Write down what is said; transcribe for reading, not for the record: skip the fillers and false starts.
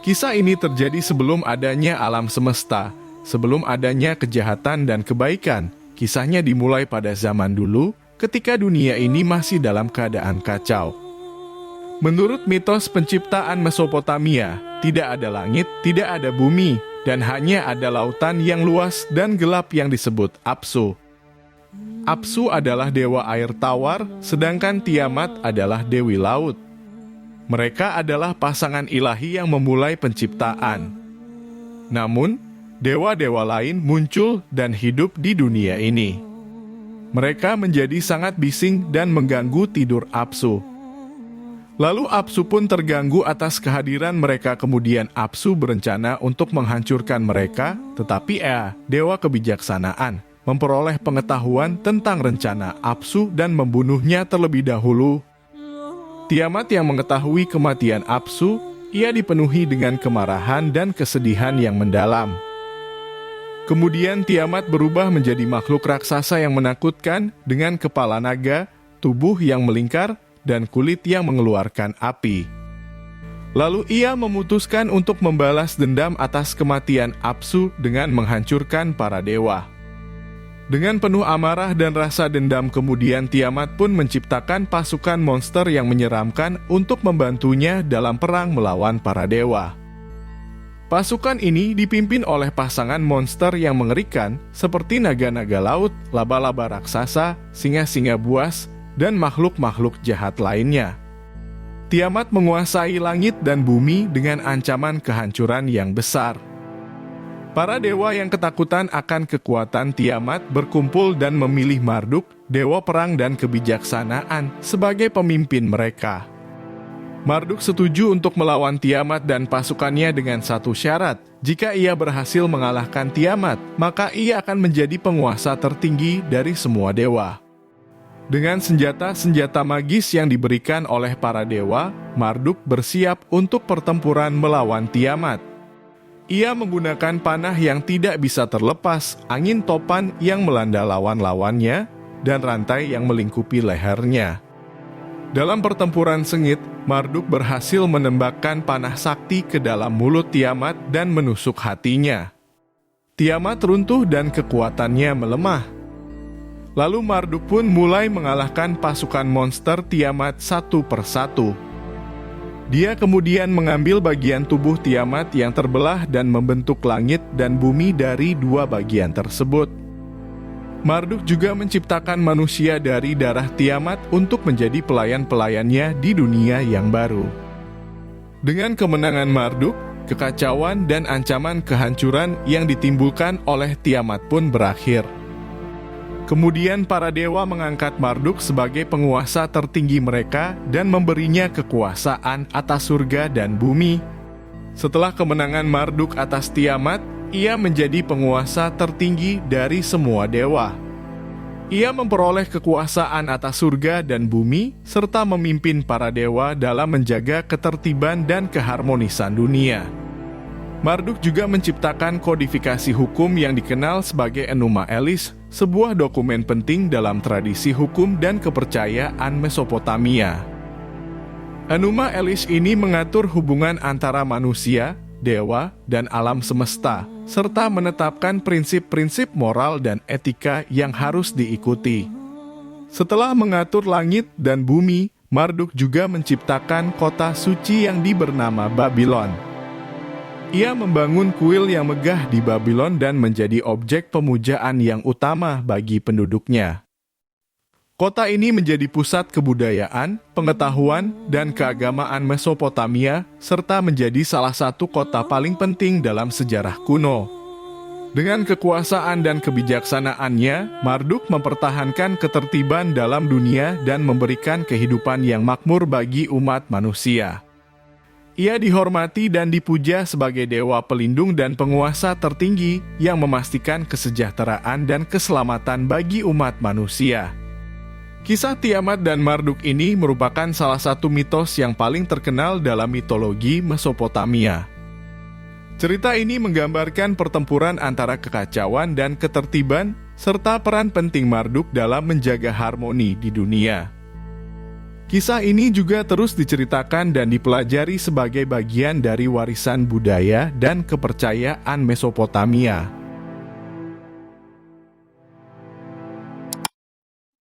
Kisah ini terjadi sebelum adanya alam semesta, sebelum adanya kejahatan dan kebaikan. Kisahnya dimulai pada zaman dulu, ketika dunia ini masih dalam keadaan kacau. Menurut mitos penciptaan Mesopotamia, tidak ada langit, tidak ada bumi, dan hanya ada lautan yang luas dan gelap yang disebut Apsu. Apsu adalah dewa air tawar, sedangkan Tiamat adalah dewi laut. Mereka adalah pasangan ilahi yang memulai penciptaan. Namun, dewa-dewa lain muncul dan hidup di dunia ini. Mereka menjadi sangat bising dan mengganggu tidur Apsu. Lalu Apsu pun terganggu atas kehadiran mereka. Kemudian Apsu berencana untuk menghancurkan mereka, tetapi dewa kebijaksanaan, memperoleh pengetahuan tentang rencana Apsu dan membunuhnya terlebih dahulu. Tiamat yang mengetahui kematian Apsu, ia dipenuhi dengan kemarahan dan kesedihan yang mendalam. Kemudian Tiamat berubah menjadi makhluk raksasa yang menakutkan dengan kepala naga, tubuh yang melingkar, dan kulit yang mengeluarkan api. Lalu ia memutuskan untuk membalas dendam atas kematian Apsu dengan menghancurkan para dewa. Dengan penuh amarah dan rasa dendam, kemudian Tiamat pun menciptakan pasukan monster yang menyeramkan untuk membantunya dalam perang melawan para dewa. Pasukan ini dipimpin oleh pasangan monster yang mengerikan seperti naga-naga laut, laba-laba raksasa, singa-singa buas, dan makhluk-makhluk jahat lainnya. Tiamat menguasai langit dan bumi dengan ancaman kehancuran yang besar. Para dewa yang ketakutan akan kekuatan Tiamat berkumpul dan memilih Marduk, dewa perang dan kebijaksanaan, sebagai pemimpin mereka. Marduk setuju untuk melawan Tiamat dan pasukannya dengan satu syarat. Jika ia berhasil mengalahkan Tiamat, maka ia akan menjadi penguasa tertinggi dari semua dewa. Dengan senjata-senjata magis yang diberikan oleh para dewa, Marduk bersiap untuk pertempuran melawan Tiamat. Ia menggunakan panah yang tidak bisa terlepas, angin topan yang melanda lawan-lawannya, dan rantai yang melingkupi lehernya. Dalam pertempuran sengit, Marduk berhasil menembakkan panah sakti ke dalam mulut Tiamat dan menusuk hatinya. Tiamat runtuh dan kekuatannya melemah. Lalu Marduk pun mulai mengalahkan pasukan monster Tiamat satu persatu. Dia kemudian mengambil bagian tubuh Tiamat yang terbelah dan membentuk langit dan bumi dari dua bagian tersebut. Marduk juga menciptakan manusia dari darah Tiamat untuk menjadi pelayan-pelayannya di dunia yang baru. Dengan kemenangan Marduk, kekacauan dan ancaman kehancuran yang ditimbulkan oleh Tiamat pun berakhir. Kemudian para dewa mengangkat Marduk sebagai penguasa tertinggi mereka dan memberinya kekuasaan atas surga dan bumi. Setelah kemenangan Marduk atas Tiamat, ia menjadi penguasa tertinggi dari semua dewa. Ia memperoleh kekuasaan atas surga dan bumi, serta memimpin para dewa dalam menjaga ketertiban dan keharmonisan dunia. Marduk juga menciptakan kodifikasi hukum yang dikenal sebagai Enuma Elish, sebuah dokumen penting dalam tradisi hukum dan kepercayaan Mesopotamia. Enuma Elish ini mengatur hubungan antara manusia, dewa, dan alam semesta, serta menetapkan prinsip-prinsip moral dan etika yang harus diikuti. Setelah mengatur langit dan bumi, Marduk juga menciptakan kota suci yang bernama Babylon. Ia membangun kuil yang megah di Babylon dan menjadi objek pemujaan yang utama bagi penduduknya. Kota ini menjadi pusat kebudayaan, pengetahuan, dan keagamaan Mesopotamia, serta menjadi salah satu kota paling penting dalam sejarah kuno. Dengan kekuasaan dan kebijaksanaannya, Marduk mempertahankan ketertiban dalam dunia dan memberikan kehidupan yang makmur bagi umat manusia. Ia dihormati dan dipuja sebagai dewa pelindung dan penguasa tertinggi yang memastikan kesejahteraan dan keselamatan bagi umat manusia. Kisah Tiamat dan Marduk ini merupakan salah satu mitos yang paling terkenal dalam mitologi Mesopotamia. Cerita ini menggambarkan pertempuran antara kekacauan dan ketertiban, serta peran penting Marduk dalam menjaga harmoni di dunia. Kisah ini juga terus diceritakan dan dipelajari sebagai bagian dari warisan budaya dan kepercayaan Mesopotamia.